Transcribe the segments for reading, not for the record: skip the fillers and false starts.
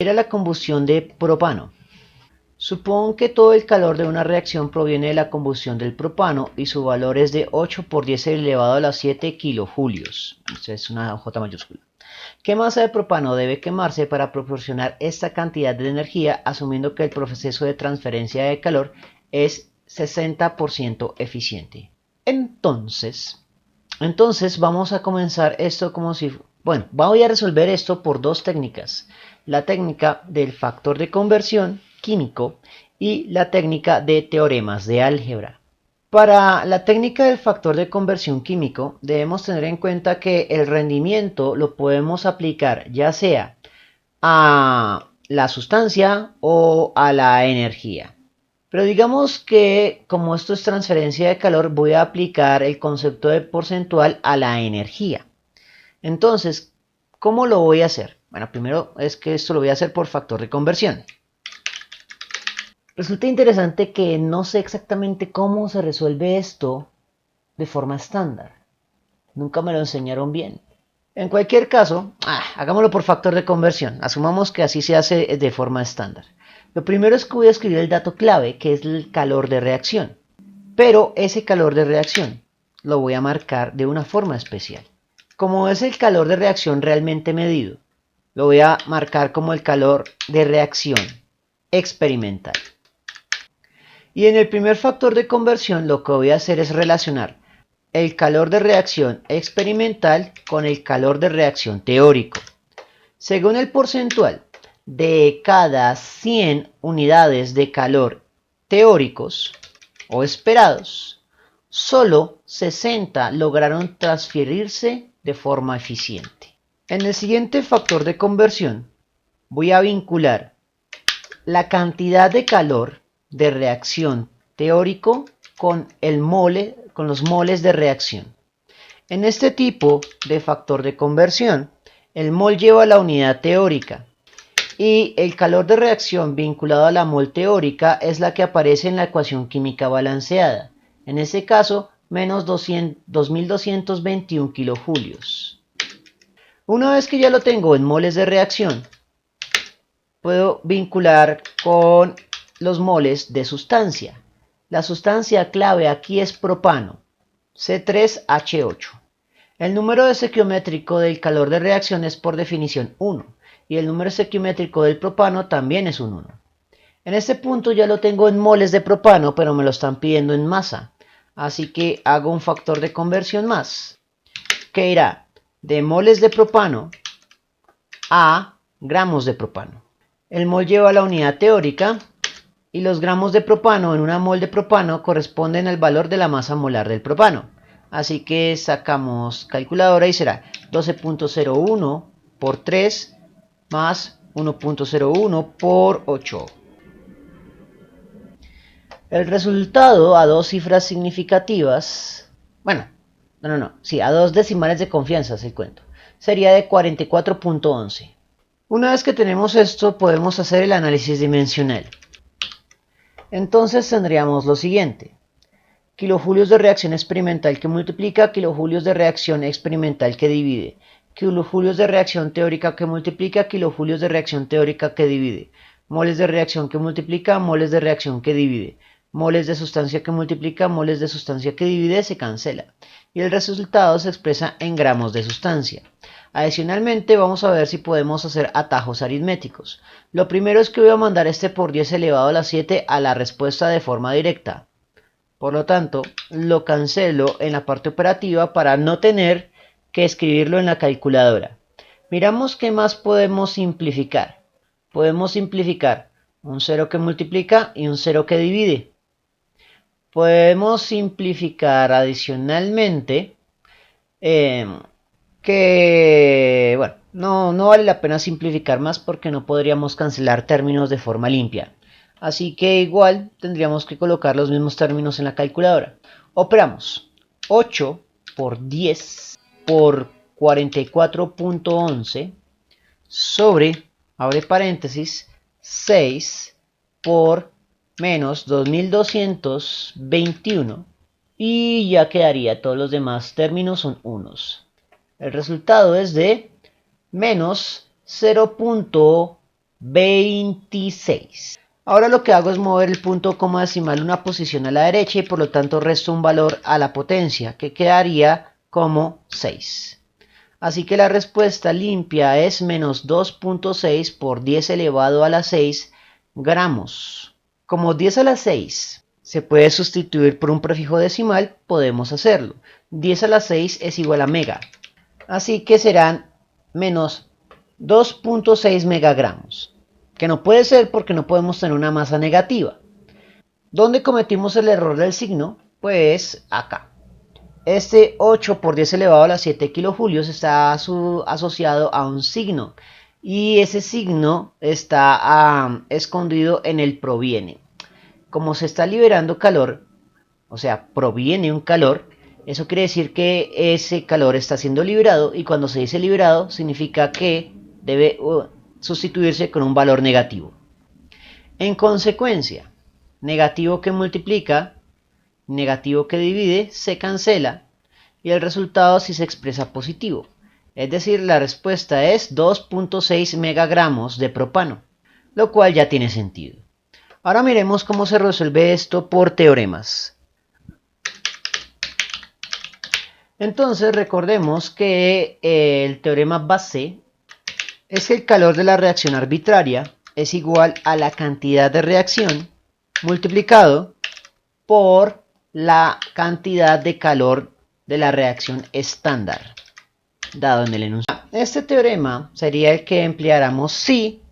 Era la combustión de propano. Supón que todo el calor de una reacción proviene de la combustión del propano y su valor es de 8 por 10 elevado a la 7 kilojulios. Esta es una J mayúscula. ¿Qué masa de propano debe quemarse para proporcionar esta cantidad de energía, asumiendo que el proceso de transferencia de calor es 60% eficiente? Entonces vamos a comenzar esto como si... Bueno, voy a resolver esto por dos técnicas. La técnica del factor de conversión químico y la técnica de teoremas de álgebra. Para la técnica del factor de conversión químico debemos tener en cuenta que el rendimiento lo podemos aplicar ya sea a la sustancia o a la energía. Pero digamos que como esto es transferencia de calor, voy a aplicar el concepto de porcentual a la energía. Entonces, ¿cómo lo voy a hacer? Bueno, primero es que esto lo voy a hacer por factor de conversión. Resulta interesante que no sé exactamente cómo se resuelve esto de forma estándar. Nunca me lo enseñaron bien. En cualquier caso, hagámoslo por factor de conversión. Asumamos que así se hace de forma estándar. Lo primero es que voy a escribir el dato clave, que es el calor de reacción. Pero ese calor de reacción lo voy a marcar de una forma especial. Como es el calor de reacción realmente medido, lo voy a marcar como el calor de reacción experimental. Y en el primer factor de conversión lo que voy a hacer es relacionar el calor de reacción experimental con el calor de reacción teórico. Según el porcentual de cada 100 unidades de calor teóricos o esperados, solo 60 lograron transferirse de forma eficiente. En el siguiente factor de conversión voy a vincular la cantidad de calor de reacción teórico con los moles de reacción. En este tipo de factor de conversión, el mol lleva la unidad teórica y el calor de reacción vinculado a la mol teórica es la que aparece en la ecuación química balanceada. En este caso, menos 2221 kilojulios. Una vez que ya lo tengo en moles de reacción, puedo vincular con los moles de sustancia. La sustancia clave aquí es propano, C3H8. El número estequiométrico del calor de reacción es por definición 1 y el número estequiométrico del propano también es un 1. En este punto ya lo tengo en moles de propano, pero me lo están pidiendo en masa. Así que hago un factor de conversión más, que irá de moles de propano a gramos de propano. El mol lleva la unidad teórica y los gramos de propano en una mol de propano corresponden al valor de la masa molar del propano. Así que sacamos calculadora y será 12.01 por 3 más 1.01 por 8. El resultado a dos cifras significativas, a dos decimales de confianza, se cuento, sería de 44.11. Una vez que tenemos esto, podemos hacer el análisis dimensional. Entonces tendríamos lo siguiente: kilojulios de reacción experimental que multiplica, kilojulios de reacción experimental que divide, kilojulios de reacción teórica que multiplica, kilojulios de reacción teórica que divide, moles de reacción que multiplica, moles de reacción que divide, moles de sustancia que multiplica, moles de sustancia que divide, se cancela. Y el resultado se expresa en gramos de sustancia. Adicionalmente, vamos a ver si podemos hacer atajos aritméticos. Lo primero es que voy a mandar este por 10 elevado a la 7 a la respuesta de forma directa. Por lo tanto, lo cancelo en la parte operativa para no tener que escribirlo en la calculadora. Miramos qué más podemos simplificar. Podemos simplificar un 0 que multiplica y un 0 que divide. Podemos simplificar adicionalmente no vale la pena simplificar más porque no podríamos cancelar términos de forma limpia. Así que igual tendríamos que colocar los mismos términos en la calculadora. Operamos 8 por 10 por 44.11 sobre, abre paréntesis, 6 por menos 2221 y ya quedaría, todos los demás términos son unos. El resultado es de menos 0.0 26. Ahora lo que hago es mover el punto coma decimal una posición a la derecha y por lo tanto resto un valor a la potencia, que quedaría como 6. Así que la respuesta limpia es menos 2.6 por 10 elevado a la 6 gramos. Como 10 a la 6 se puede sustituir por un prefijo decimal, podemos hacerlo. 10 a la 6 es igual a mega. Así que serán menos 2.6 megagramos. Que no puede ser porque no podemos tener una masa negativa. ¿Dónde cometimos el error del signo? Pues acá. Este 8 por 10 elevado a la 7 kilojulios está asociado a un signo. Y ese signo está escondido en el proviene. Como se está liberando calor, o sea, proviene un calor, eso quiere decir que ese calor está siendo liberado, y cuando se dice liberado significa que debe sustituirse con un valor negativo. En consecuencia, negativo que multiplica, negativo que divide, se cancela y el resultado sí se expresa positivo. Es decir, la respuesta es 2.6 megagramos de propano, lo cual ya tiene sentido. Ahora miremos cómo se resuelve esto por teoremas. Entonces recordemos que el teorema base es que el calor de la reacción arbitraria es igual a la cantidad de reacción multiplicado por la cantidad de calor de la reacción estándar dado en el enunciado. Este teorema sería el que empleáramos si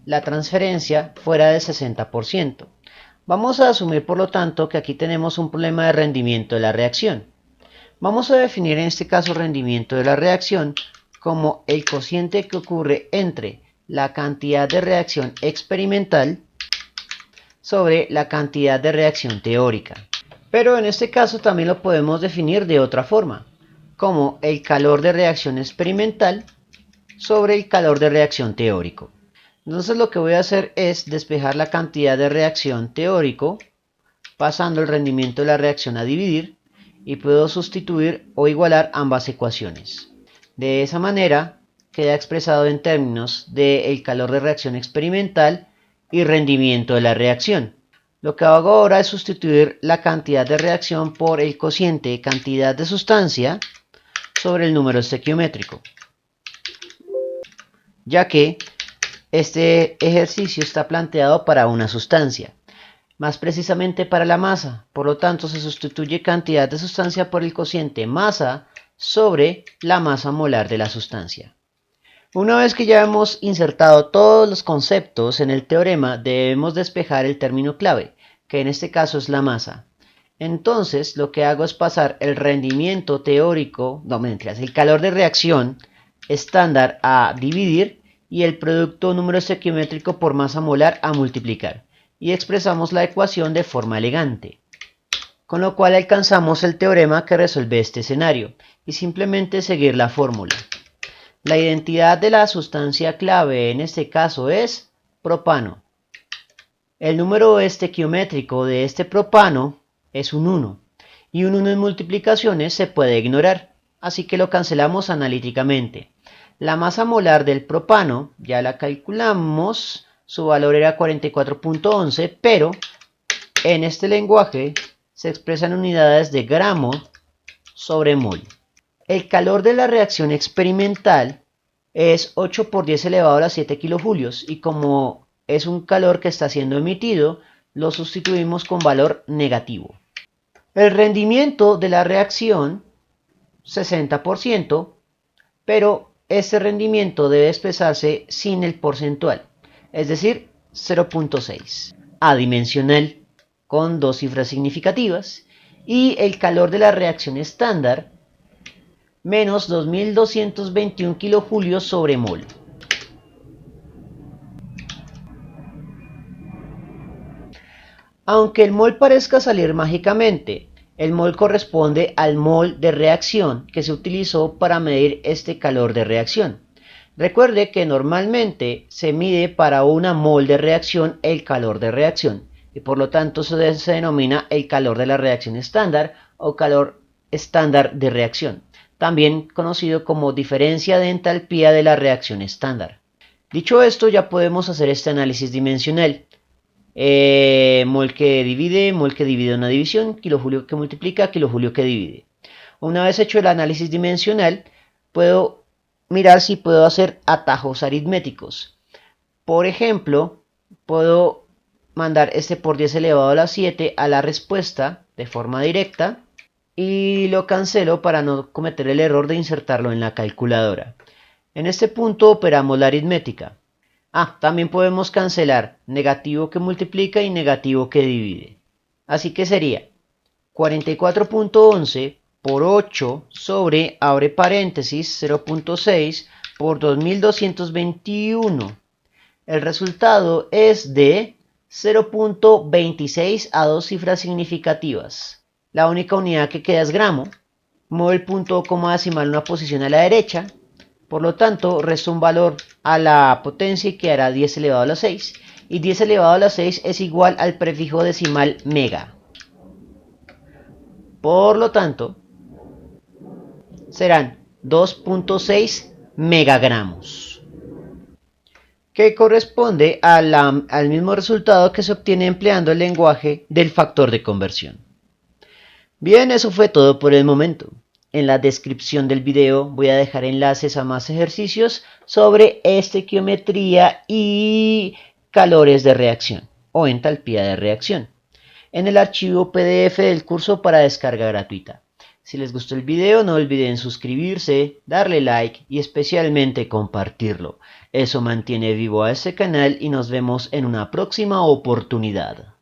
la transferencia fuera del 60%. Vamos a asumir por lo tanto que aquí tenemos un problema de rendimiento de la reacción. Vamos a definir en este caso rendimiento de la reacción como el cociente que ocurre entre la cantidad de reacción experimental sobre la cantidad de reacción teórica. Pero en este caso también lo podemos definir de otra forma, como el calor de reacción experimental sobre el calor de reacción teórico. Entonces lo que voy a hacer es despejar la cantidad de reacción teórico, pasando el rendimiento de la reacción a dividir, y puedo sustituir o igualar ambas ecuaciones. De esa manera queda expresado en términos del calor de reacción experimental y rendimiento de la reacción. Lo que hago ahora es sustituir la cantidad de reacción por el cociente cantidad de sustancia sobre el número estequiométrico, ya que este ejercicio está planteado para una sustancia, más precisamente para la masa. Por lo tanto, se sustituye cantidad de sustancia por el cociente masa sobre la masa molar de la sustancia. Una vez que ya hemos insertado todos los conceptos en el teorema, debemos despejar el término clave, que en este caso es la masa. Entonces, lo que hago es pasar el rendimiento teórico, el calor de reacción estándar a dividir y el producto número estequiométrico por masa molar a multiplicar. Y expresamos la ecuación de forma elegante, con lo cual alcanzamos el teorema que resuelve este escenario, y simplemente seguir la fórmula. La identidad de la sustancia clave en este caso es propano. El número estequiométrico de este propano es un 1, y un 1 en multiplicaciones se puede ignorar, así que lo cancelamos analíticamente. La masa molar del propano ya la calculamos, su valor era 44.11, pero en este lenguaje se expresa en unidades de gramo sobre mol. El calor de la reacción experimental es 8 por 10 elevado a la 7 kilojulios, y como es un calor que está siendo emitido, lo sustituimos con valor negativo. El rendimiento de la reacción, 60%, pero este rendimiento debe expresarse sin el porcentual, es decir, 0.6, adimensional, con dos cifras significativas, y el calor de la reacción estándar, menos 2221 kilojulios sobre mol. Aunque el mol parezca salir mágicamente, el mol corresponde al mol de reacción que se utilizó para medir este calor de reacción. Recuerde que normalmente se mide para una mol de reacción el calor de reacción, y por lo tanto se denomina el calor de la reacción estándar o calor estándar de reacción, también conocido como diferencia de entalpía de la reacción estándar. Dicho esto, ya podemos hacer este análisis dimensional. Mol que divide una división, kilojoule que multiplica, kilojoule que divide. Una vez hecho el análisis dimensional, puedo mirar si puedo hacer atajos aritméticos. Por ejemplo, puedo mandar este por 10 elevado a la 7 a la respuesta de forma directa y lo cancelo para no cometer el error de insertarlo en la calculadora. En este punto operamos la aritmética. También podemos cancelar negativo que multiplica y negativo que divide. Así que sería 44.11 por 8 sobre, abre paréntesis, 0.6 por 2221. El resultado es de 0.26 a dos cifras significativas. La única unidad que queda es gramo. Muevo el punto coma decimal una posición a la derecha. Por lo tanto, resto un valor a la potencia y quedará 10 elevado a la 6. Y 10 elevado a la 6 es igual al prefijo decimal mega. Por lo tanto, serán 2.6 megagramos, que corresponde al mismo resultado que se obtiene empleando el lenguaje del factor de conversión. Bien, eso fue todo por el momento. En la descripción del video voy a dejar enlaces a más ejercicios sobre estequiometría y calores de reacción o entalpía de reacción en el archivo PDF del curso para descarga gratuita. Si les gustó el video, no olviden suscribirse, darle like y especialmente compartirlo. Eso mantiene vivo a este canal y nos vemos en una próxima oportunidad.